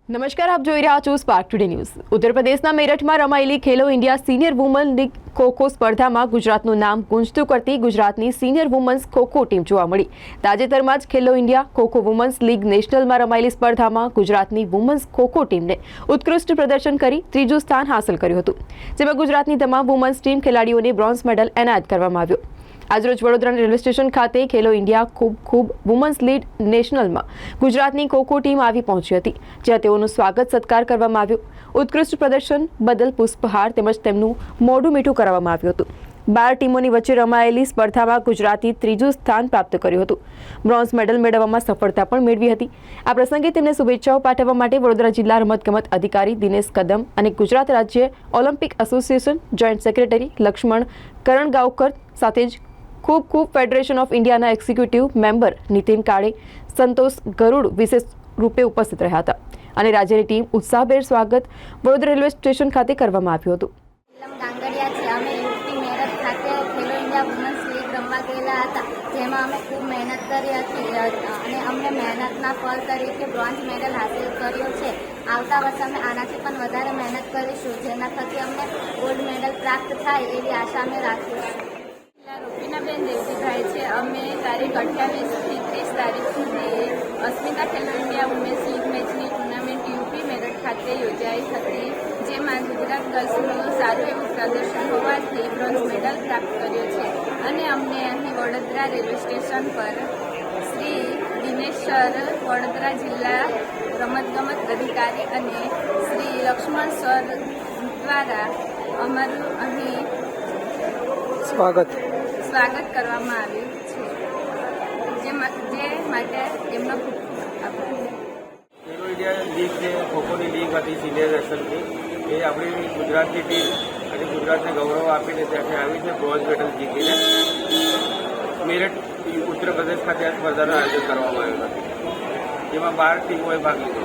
નમસ્કાર, આપ જોઈ રહ્યા છો સ્પાર્ક ટુડે ન્યૂઝ। ઉત્તર પ્રદેશના મેરઠમાં રમાયેલી Khelo India senior women league kho kho સ્પર્ધામાં ગુજરાતનું નામ ગુંજતું કરતી ગુજરાતની સિનિયર વુમન્સ ખો-ખો ટીમ જોવા મળી। તાજેતરમાં જ ખેલો ઇન્ડિયા ખો-ખો વુમન્સ લીગ નેશનલમાં રમાયેલી સ્પર્ધામાં ગુજરાતની વુમન્સ ખો-ખો ટીમને ઉત્કૃષ્ટ પ્રદર્શન કરી ત્રીજું સ્થાન હાંસલ કર્યું હતું, જેમાં ગુજરાતની તમામ વુમન્સ ટીમ ખેલાડીઓને બ્રોન્ઝ મેડલ એનાયત કરવામાં આવ્યો। આજરોજ વડોદરા રેલવે સ્ટેશન ખાતે ખેલો ઇન્ડિયા ખૂબ વુમન્સ લીગ નેશનલમાં ગુજરાતની ખો-ખો ટીમ આવી પહોંચી હતી, જ્યાં તેઓનું સ્વાગત સત્કાર કરવામાં આવ્યો। ઉત્કૃષ્ટ પ્રદર્શન બદલ પુષ્પહાર તેમજ તેમનું મોઢું મીઠું કરાવવામાં આવ્યું હતું। 12 ટીમોની વચ્ચે રમાયેલી સ્પર્ધામાં ગુજરાતે ત્રીજું સ્થાન પ્રાપ્ત કર્યું હતું। બ્રોન્ઝ મેડલ મેળવવામાં સફળતા પણ મેળવી હતી। આ પ્રસંગે તેમને શુભેચ્છાઓ પાઠવવા માટે વડોદરા જિલ્લા રમતગમત અધિકારી દિનેશ કદમ અને ગુજરાત રાજ્ય Olympic association joint secretary Laxman Karangaonkar સાથે જ ખૂબ ફેડરેશન ઓફ ઇન્ડિયાના એક્ઝિક્યુટિવ મેમ્બર નીતિન કાળે, સંતોષ ગરુડ વિશેષ રૂપે ઉપસ્થિત રહ્યા હતા અને રાજ્યની ટીમ ઉત્સાહભેર સ્વાગત વડોદરા રેલવે સ્ટેશન ખાતે કરવામાં આવ્યું હતું। ગાંગડિયા છે, અમે યુપી મેરઠ ખાતે ખેલો ઇન્ડિયા વુમન્સ લીગ રમવા ગયેલા હતા, જેમાં અમે ખૂબ મહેનત કરી હતી અને અમને મહેનતના ફળ તરીકે બ્રોન્ઝ મેડલ હાંસલ કર્યો છે। આવતા વર્ષે અમે આનાથી પણ વધારે મહેનત કરીશું, જેના થકી અમને ગોલ્ડ મેડલ પ્રાપ્ત થાય એવી આશા અમે રાખીશું। રૂપીનાબેન દેવજીભાઈ છે। અમે તારીખ 28 થી 30 તારીખ સુધી અસ્મિતા ખેલો ઇન્ડિયા વુમેન્સ લીગ મેચની ટુર્નામેન્ટ યુપી મેરઠ ખાતે યોજાઈ હતી, જેમાં ગુજરાત ગર્લ્સનું સારું એવું પ્રદર્શન હોવાથી બ્રોન્ઝ મેડલ પ્રાપ્ત કર્યો છે અને અમને અહીં વડોદરા રેલવે સ્ટેશન પર શ્રી દિનેશ સર, વડોદરા જિલ્લા રમતગમત અધિકારી અને શ્રી લક્ષ્મણ સર દ્વારા અમારું અહીં સ્વાગત કરવામાં આવ્યું છે, જે માટે એમનો ખૂબ આભાર। ખેલો ઇન્ડિયા લીગ છે, ખોખોની લીગ હતી સિનિયર નેશનલની, એ આપણી ગુજરાતની ટીમ અને ગુજરાતને ગૌરવ આપીને ત્યાંથી આવી છે, બ્રોન્ઝ મેડલ જીતીને મેરઠ ઉત્તર પ્રદેશ ખાતે આ સ્પર્ધાનું આયોજન કરવામાં આવ્યું હતું, જેમાં 12 ટીમોએ ભાગ લીધો।